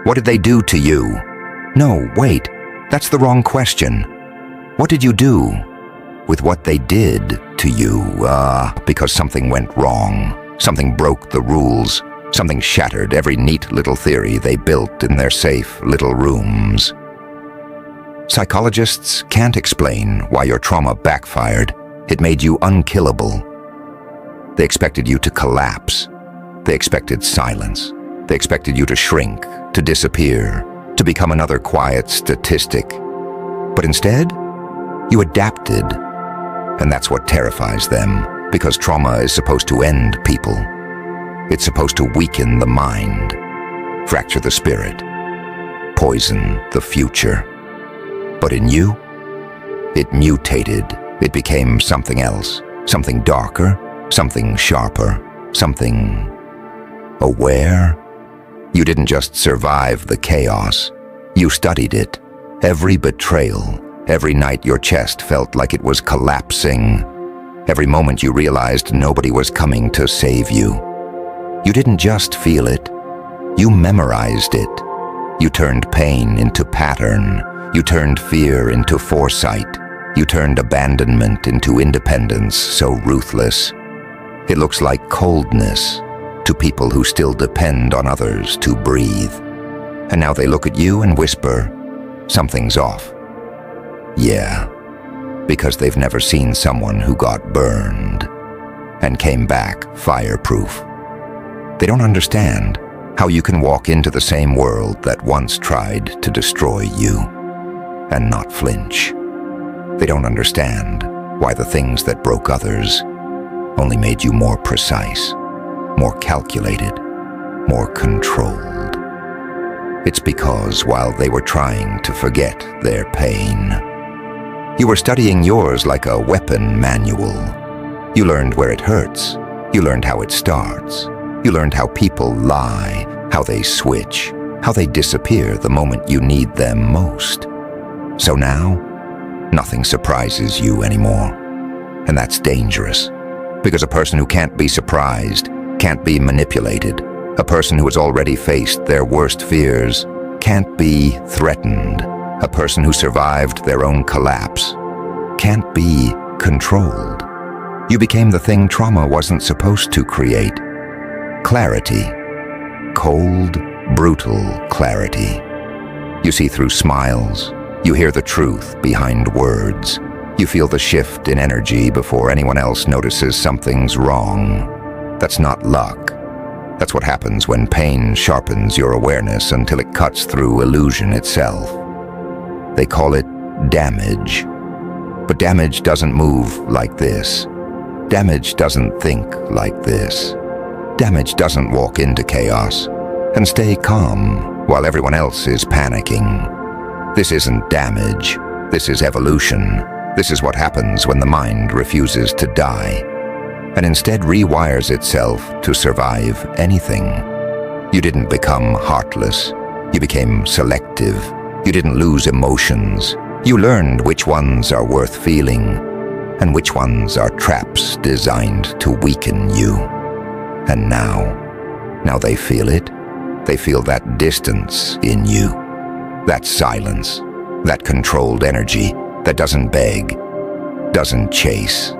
What did they do to you? No, wait, that's the wrong question. What did you do with what they did to you? Because something went wrong. Something broke the rules. Something shattered every neat little theory they built in their safe little rooms. Psychologists can't explain why your trauma backfired. It made you unkillable. They expected you to collapse. They expected silence. They expected you to shrink, to disappear, to become another quiet statistic. But instead, you adapted. And that's what terrifies them, because trauma is supposed to end people. It's supposed to weaken the mind, fracture the spirit, poison the future. But in you, it mutated. It became something else, something darker, something sharper, something aware. You didn't just survive the chaos. You studied it. Every betrayal, every night your chest felt like it was collapsing. Every moment you realized nobody was coming to save you. You didn't just feel it. You memorized it. You turned pain into pattern. You turned fear into foresight. You turned abandonment into independence so ruthless. It looks like coldness to people who still depend on others to breathe. And now they look at you and whisper, something's off. Yeah, because they've never seen someone who got burned and came back fireproof. They don't understand how you can walk into the same world that once tried to destroy you and not flinch. They don't understand why the things that broke others only made you more precise, more calculated, more controlled. It's because while they were trying to forget their pain, you were studying yours like a weapon manual. You learned where it hurts. You learned how it starts. You learned how people lie, how they switch, how they disappear the moment you need them most. So now, nothing surprises you anymore. And that's dangerous, because a person who can't be surprised, can't be manipulated, a person who has already faced their worst fears, can't be threatened, a person who survived their own collapse, can't be controlled. You became the thing trauma wasn't supposed to create. Clarity. Cold, brutal clarity. You see through smiles. You hear the truth behind words. You feel the shift in energy before anyone else notices something's wrong. That's not luck. That's what happens when pain sharpens your awareness until it cuts through illusion itself. They call it damage. But damage doesn't move like this. Damage doesn't think like this. Damage doesn't walk into chaos and stay calm while everyone else is panicking. This isn't damage. This is evolution. This is what happens when the mind refuses to die and instead rewires itself to survive anything. You didn't become heartless. You became selective. You didn't lose emotions. You learned which ones are worth feeling and which ones are traps designed to weaken you. And now they feel it. They feel that distance in you, that silence, that controlled energy that doesn't beg, doesn't chase,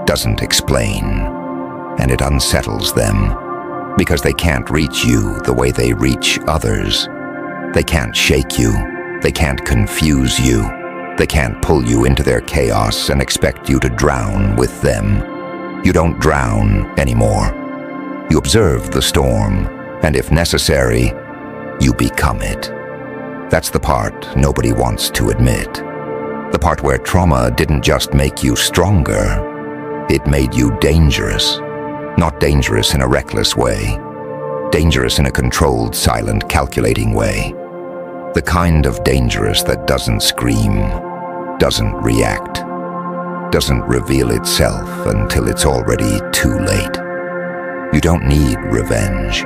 doesn't explain. And it unsettles them because they can't reach you the way they reach others. They can't shake you. They can't confuse you. They can't pull you into their chaos and expect you to drown with them. You don't drown anymore. You observe the storm, and if necessary, you become it. That's the part nobody wants to admit. The part where trauma didn't just make you stronger, it made you dangerous. Not dangerous in a reckless way. Dangerous in a controlled, silent, calculating way. The kind of dangerous that doesn't scream, doesn't react, doesn't reveal itself until it's already too late. You don't need revenge,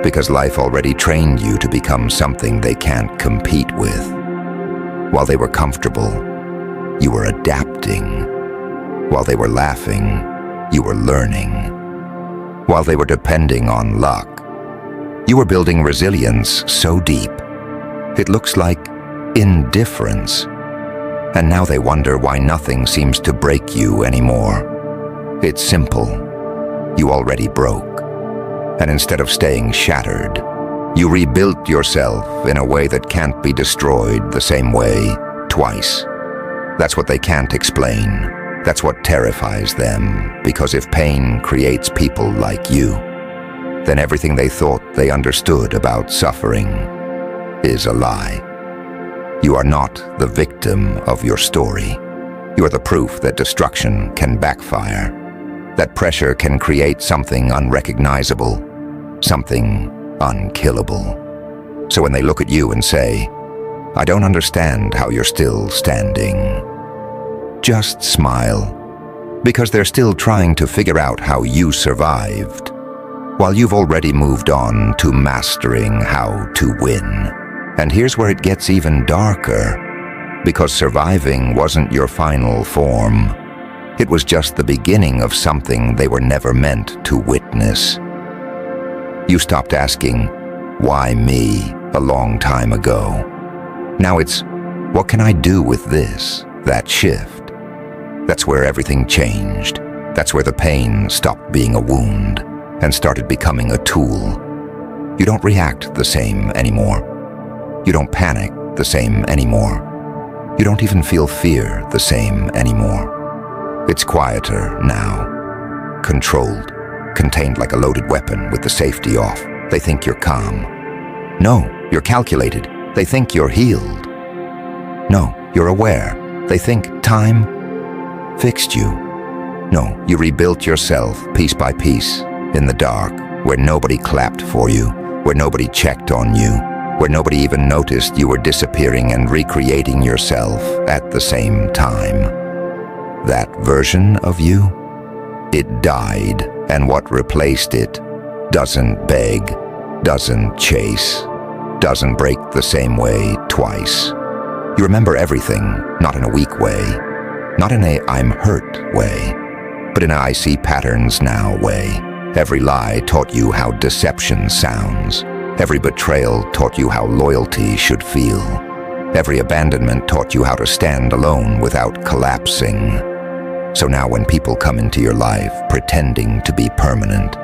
because life already trained you to become something they can't compete with. While they were comfortable, you were adapting. While they were laughing, you were learning. While they were depending on luck, You were building resilience so deep. It looks like indifference. And now they wonder why nothing seems to break you anymore. It's simple. You already broke. And instead of staying shattered, you rebuilt yourself in a way that can't be destroyed the same way twice. That's what they can't explain. That's what terrifies them, because if pain creates people like you, then everything they thought they understood about suffering is a lie. You are not the victim of your story. You are the proof that destruction can backfire, that pressure can create something unrecognizable, something unkillable. So when they look at you and say, "I don't understand how you're still standing," just smile, because they're still trying to figure out how you survived, while you've already moved on to mastering how to win. And here's where it gets even darker, because surviving wasn't your final form. It was just the beginning of something they were never meant to witness. You stopped asking, "Why me?" a long time ago. Now it's, "What can I do with this?" That shift. That's where everything changed. That's where the pain stopped being a wound and started becoming a tool. You don't react the same anymore. You don't panic the same anymore. You don't even feel fear the same anymore. It's quieter now, controlled, contained like a loaded weapon with the safety off. They think you're calm. No, you're calculated. They think you're healed. No, you're aware. They think time fixed you. No, you rebuilt yourself piece by piece in the dark, where nobody clapped for you, where nobody checked on you, where nobody even noticed you were disappearing and recreating yourself at the same time. That version of you, it died, and what replaced it doesn't beg, doesn't chase, doesn't break the same way twice. You remember everything, not in a weak way, not in a "I'm hurt" way, but in a "I see patterns now" way. Every lie taught you how deception sounds. Every betrayal taught you how loyalty should feel. Every abandonment taught you how to stand alone without collapsing. So now when people come into your life pretending to be permanent,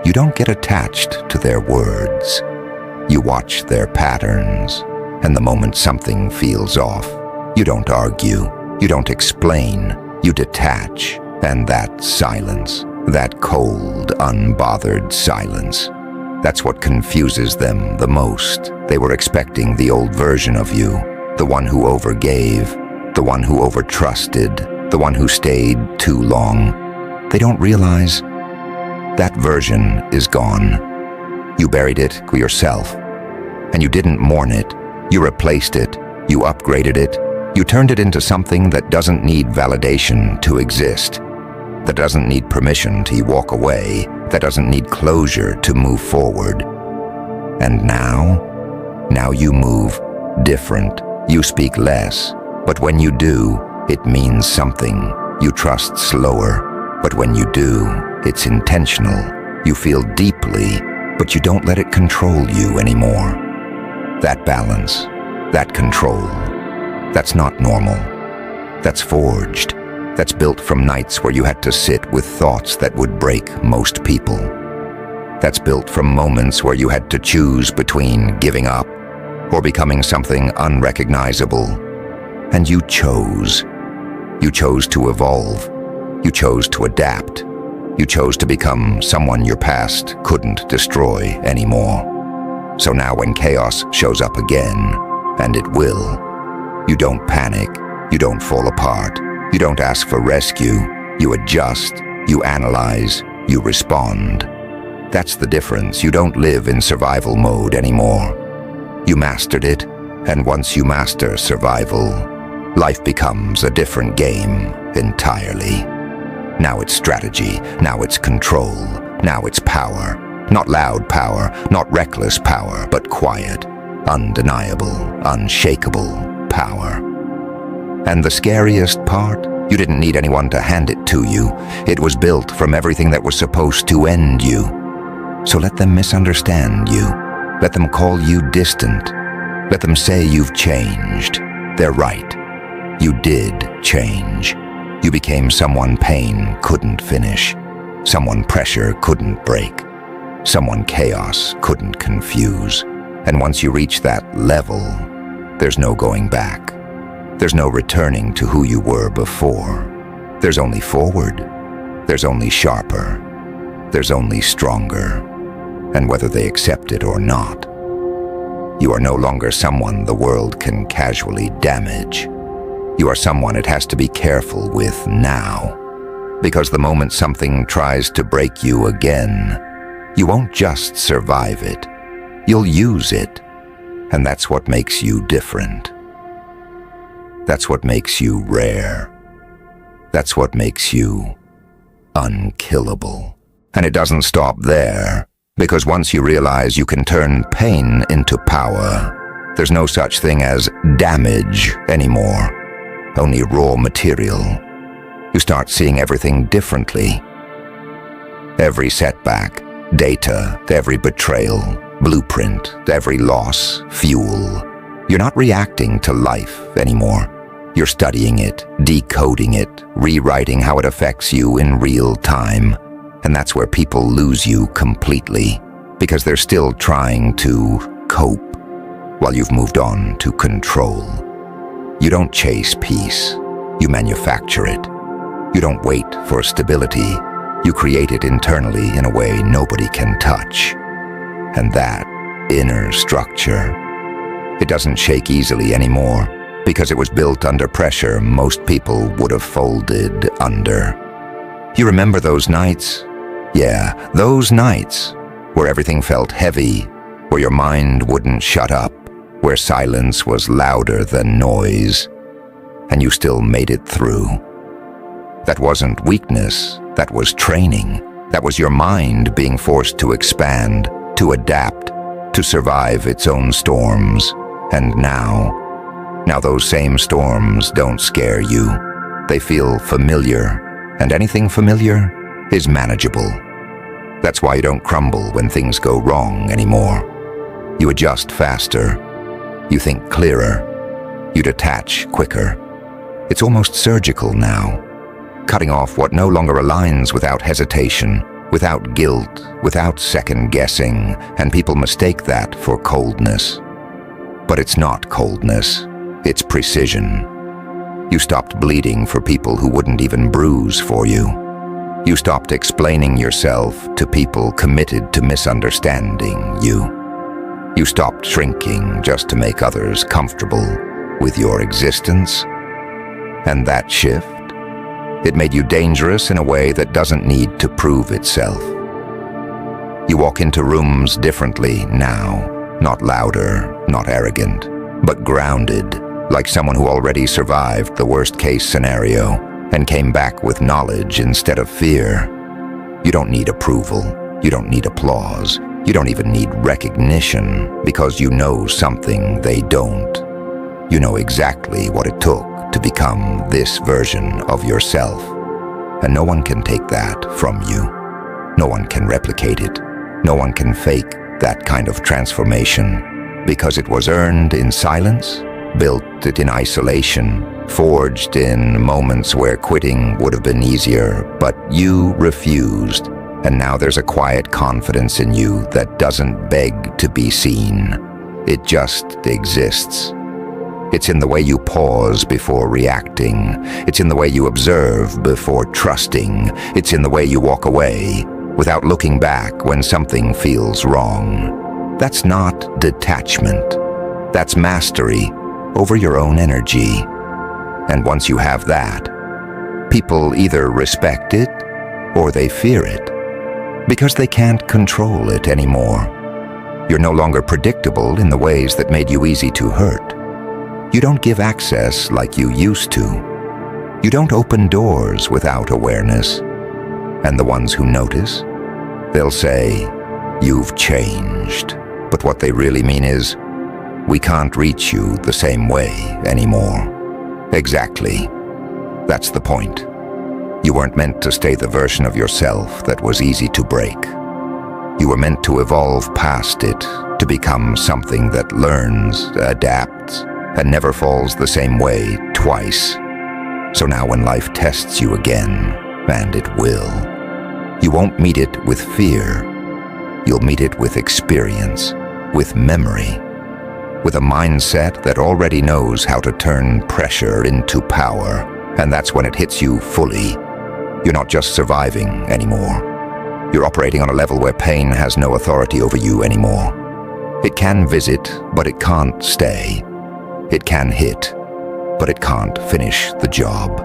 you don't get attached to their words. You watch their patterns, and the moment something feels off, you don't argue, you don't explain, you detach, and that silence, that cold, unbothered silence, that's what confuses them the most. They were expecting the old version of you, the one who overgave, the one who overtrusted, the one who stayed too long. They don't realize that version is gone. You buried it yourself, and you didn't mourn it. You replaced it, you upgraded it, you turned it into something that doesn't need validation to exist, that doesn't need permission to walk away, that doesn't need closure to move forward. And now you move different. You speak less, but when you do, it means something. You trust slower, but when you do, it's intentional. You feel deeply, but you don't let it control you anymore. That balance, that control, that's not normal. That's forged. That's built from nights where you had to sit with thoughts that would break most people. That's built from moments where you had to choose between giving up or becoming something unrecognizable. And you chose. You chose to evolve. You chose to adapt. You chose to become someone your past couldn't destroy anymore. So now when chaos shows up again, and it will, you don't panic, you don't fall apart, you don't ask for rescue, you adjust, you analyze, you respond. That's the difference. You don't live in survival mode anymore. You mastered it, and once you master survival, life becomes a different game entirely. Now it's strategy, now it's control, now it's power. Not loud power, not reckless power, but quiet, undeniable, unshakable power. And the scariest part? You didn't need anyone to hand it to you. It was built from everything that was supposed to end you. So let them misunderstand you. Let them call you distant. Let them say you've changed. They're right. You did change. You became someone pain couldn't finish, someone pressure couldn't break, someone chaos couldn't confuse. And once you reach that level, there's no going back. There's no returning to who you were before. There's only forward. There's only sharper. There's only stronger. And whether they accept it or not, you are no longer someone the world can casually damage. You are someone it has to be careful with now. Because the moment something tries to break you again, you won't just survive it. You'll use it. And that's what makes you different. That's what makes you rare. That's what makes you unkillable. And it doesn't stop there. Because once you realize you can turn pain into power, there's no such thing as damage anymore. Only raw material. You start seeing everything differently. Every setback, data, every betrayal, blueprint, every loss, fuel. You're not reacting to life anymore. You're studying it, decoding it, rewriting how it affects you in real time. And that's where people lose you completely, because they're still trying to cope while you've moved on to control. You don't chase peace, you manufacture it. You don't wait for stability, you create it internally in a way nobody can touch. And that inner structure, it doesn't shake easily anymore, because it was built under pressure most people would have folded under. You remember those nights? Yeah, those nights where everything felt heavy, where your mind wouldn't shut up, where silence was louder than noise, and you still made it through. That wasn't weakness, that was training. That was your mind being forced to expand, to adapt, to survive its own storms. And now those same storms don't scare you. They feel familiar, and anything familiar is manageable. That's why you don't crumble when things go wrong anymore. You adjust faster. You think clearer. You detach quicker. It's almost surgical now, cutting off what no longer aligns without hesitation, without guilt, without second guessing, and people mistake that for coldness. But it's not coldness, it's precision. You stopped bleeding for people who wouldn't even bruise for you. You stopped explaining yourself to people committed to misunderstanding you. You stopped shrinking just to make others comfortable with your existence. And that shift, it made you dangerous in a way that doesn't need to prove itself. You walk into rooms differently now, not louder, not arrogant, but grounded, like someone who already survived the worst-case scenario and came back with knowledge instead of fear. You don't need approval. You don't need applause. You don't even need recognition, because you know something they don't. You know exactly what it took to become this version of yourself. And no one can take that from you. No one can replicate it. No one can fake that kind of transformation, because it was earned in silence, built it in isolation, forged in moments where quitting would have been easier, but you refused. And now there's a quiet confidence in you that doesn't beg to be seen. It just exists. It's in the way you pause before reacting. It's in the way you observe before trusting. It's in the way you walk away without looking back when something feels wrong. That's not detachment. That's mastery over your own energy. And once you have that, people either respect it or they fear it, because they can't control it anymore. You're no longer predictable in the ways that made you easy to hurt. You don't give access like you used to. You don't open doors without awareness. And the ones who notice, they'll say, "You've changed." But what they really mean is, "We can't reach you the same way anymore." Exactly. That's the point. You weren't meant to stay the version of yourself that was easy to break. You were meant to evolve past it, to become something that learns, adapts, and never falls the same way twice. So now when life tests you again, and it will, you won't meet it with fear. You'll meet it with experience, with memory, with a mindset that already knows how to turn pressure into power. And that's when it hits you fully. You're not just surviving anymore. You're operating on a level where pain has no authority over you anymore. It can visit, but it can't stay. It can hit, but it can't finish the job.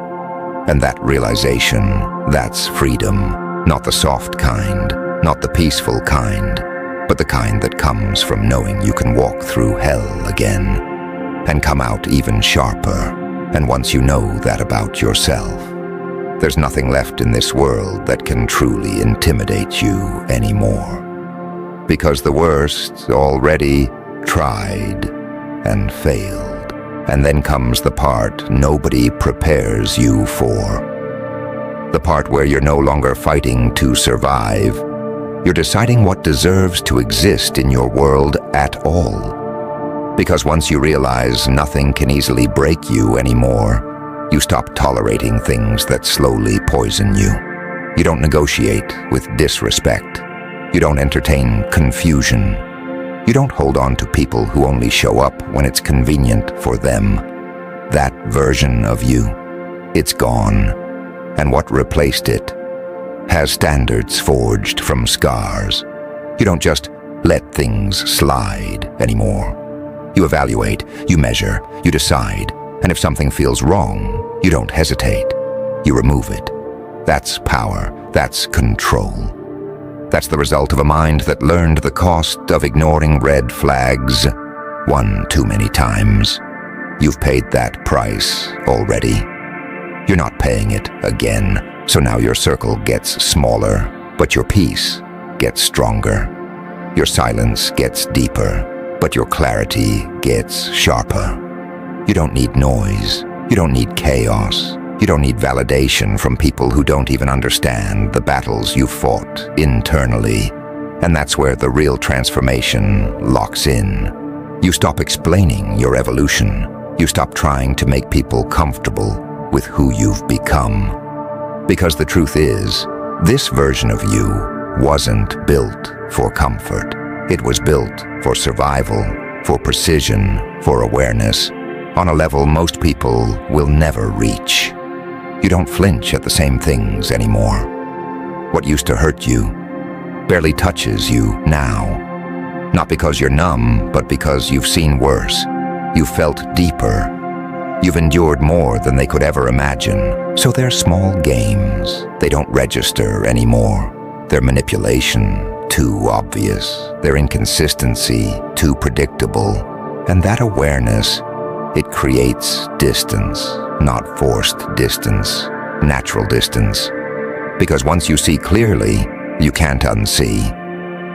And that realization, that's freedom. Not the soft kind, not the peaceful kind, but the kind that comes from knowing you can walk through hell again and come out even sharper. And once you know that about yourself, there's nothing left in this world that can truly intimidate you anymore. Because the worst already tried and failed. And then comes the part nobody prepares you for. The part where you're no longer fighting to survive. You're deciding what deserves to exist in your world at all. Because once you realize nothing can easily break you anymore, you stop tolerating things that slowly poison you. You don't negotiate with disrespect. You don't entertain confusion. You don't hold on to people who only show up when it's convenient for them. That version of you, it's gone. And what replaced it has standards forged from scars. You don't just let things slide anymore. You evaluate, you measure, you decide, and if something feels wrong, you don't hesitate. You remove it. That's power. That's control. That's the result of a mind that learned the cost of ignoring red flags one too many times. You've paid that price already. You're not paying it again, so now your circle gets smaller, but your peace gets stronger. Your silence gets deeper, but your clarity gets sharper. You don't need noise. You don't need chaos. You don't need validation from people who don't even understand the battles you've fought internally. And that's where the real transformation locks in. You stop explaining your evolution. You stop trying to make people comfortable with who you've become. Because the truth is, this version of you wasn't built for comfort. It was built for survival, for precision, for awareness, on a level most people will never reach. You don't flinch at the same things anymore. What used to hurt you barely touches you now. Not because you're numb, but because you've seen worse. You've felt deeper. You've endured more than they could ever imagine. So they're small games. They don't register anymore. Their manipulation, too obvious. Their inconsistency, too predictable. And that awareness, it creates distance, not forced distance, natural distance. Because once you see clearly, you can't unsee.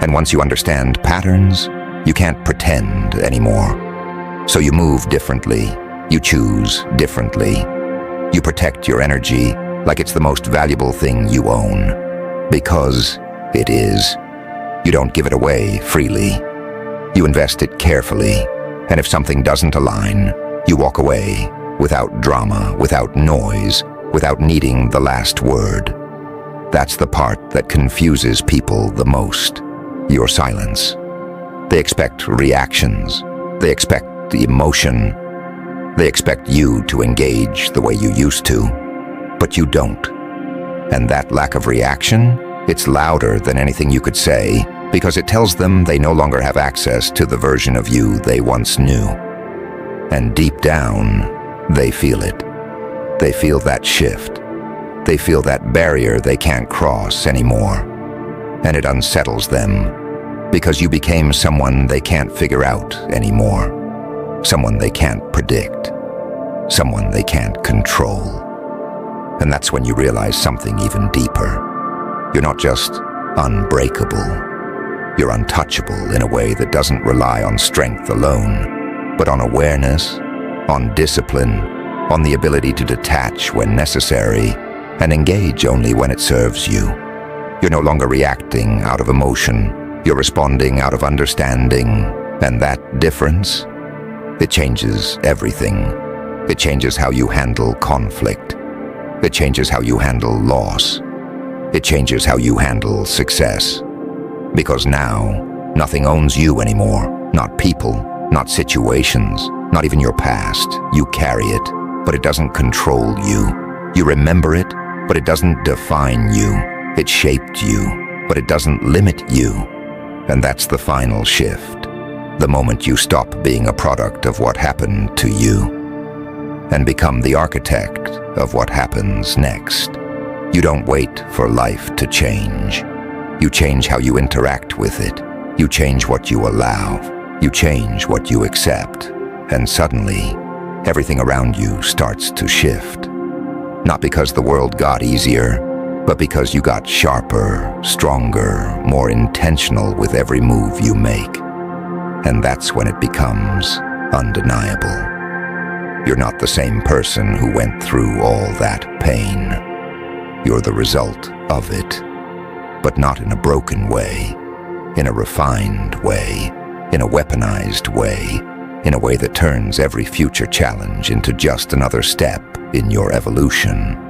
And once you understand patterns, you can't pretend anymore. So you move differently, you choose differently. You protect your energy like it's the most valuable thing you own. Because it is. You don't give it away freely. You invest it carefully. And if something doesn't align, you walk away without drama, without noise, without needing the last word. That's the part that confuses people the most, your silence. They expect reactions. They expect emotion. They expect you to engage the way you used to, but you don't. And that lack of reaction, it's louder than anything you could say because it tells them they no longer have access to the version of you they once knew. And deep down, they feel it. They feel that shift. They feel that barrier they can't cross anymore. And it unsettles them because you became someone they can't figure out anymore. Someone they can't predict. Someone they can't control. And that's when you realize something even deeper. You're not just unbreakable. You're untouchable in a way that doesn't rely on strength alone, but on awareness, on discipline, on the ability to detach when necessary, and engage only when it serves you. You're no longer reacting out of emotion. You're responding out of understanding, and that difference, it changes everything. It changes how you handle conflict. It changes how you handle loss. It changes how you handle success. Because now, nothing owns you anymore. Not people, not situations, not even your past. You carry it, but it doesn't control you. You remember it, but it doesn't define you. It shaped you, but it doesn't limit you. And that's the final shift. The moment you stop being a product of what happened to you and become the architect of what happens next. You don't wait for life to change. You change how you interact with it. You change what you allow. You change what you accept. And suddenly, everything around you starts to shift. Not because the world got easier, but because you got sharper, stronger, more intentional with every move you make. And that's when it becomes undeniable. You're not the same person who went through all that pain. You're the result of it, but not in a broken way, in a refined way, in a weaponized way, in a way that turns every future challenge into just another step in your evolution.